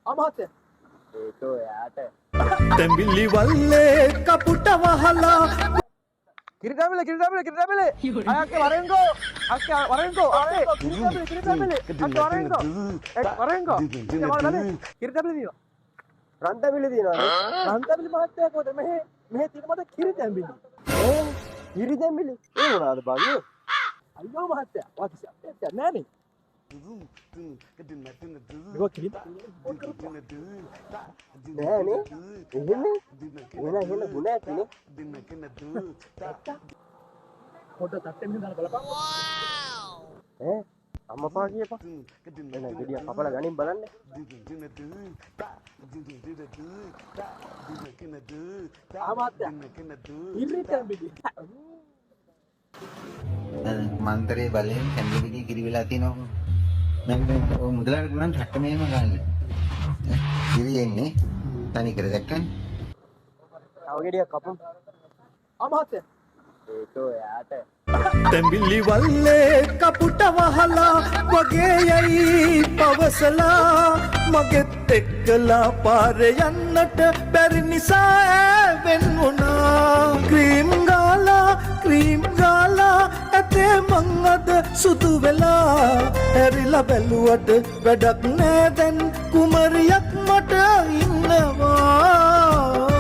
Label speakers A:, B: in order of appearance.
A: අමාත්‍ය
B: ඒක ඔයාට
C: තැඹිලි වල්ලේ කපුට වහලා
A: කිරිතැමිලි අයක්කේ වරෙන්කෝ අක්කේ වරෙන්කෝ අක්කේ කිරිතැමිලි අක්කේ වරෙන්කෝ කිරිතැමිලි දිනවා
B: රන්තැමිලි දිනවනේ
A: රන්තැමිලි මහත්තයා කොහෙද මෙහෙ තියෙන මට කිරිතැමිලි
B: කිරිතැමිලි ඒ මොනවාද බාගේ
A: අයියෝ මහත්තයා වා කිසි අප්ඩේට් එකක් නෑනේ මේක කිරිතැමිලි ෆෝන් කරපුවා
B: නෑනේ එහෙන්නේ එහෙන ගුණ ඇතිනේ
A: පොඩ්ඩක් තට්ටෙන් දාලා බලපන්
B: ඈ අම්මපා කියපා එන ගෙඩිය කපලා ගනින් බලන්න
A: ආමාත්‍යා කිරිතැමිලි
D: මන්තරේ බලයෙන් කැඳවිලි කිරි වෙලා තිනවා මම ඔය මුදලාට ගුණන් රට්ට මෙහෙම ගන්න කිරි එන්නේ තනි කර දැක්කන්නේ
B: තව ගෙඩියක් කපමු
A: අමාත්‍යා
B: ඒක ඔයාට
C: තැඹිලි වල්ලේ කපුට වහලා වගේ යයි පවසලා මගෙත් එක්කලා පාරේ යන්නට බැරි නිසා ඈවෙන් වුණා ක්‍රීම් ගාලා ඇතේ මං අද සුදු වෙලා හැරිලා බැලුවට වැඩක් නෑ දැන් කුමරියක් මට ඉන්නවා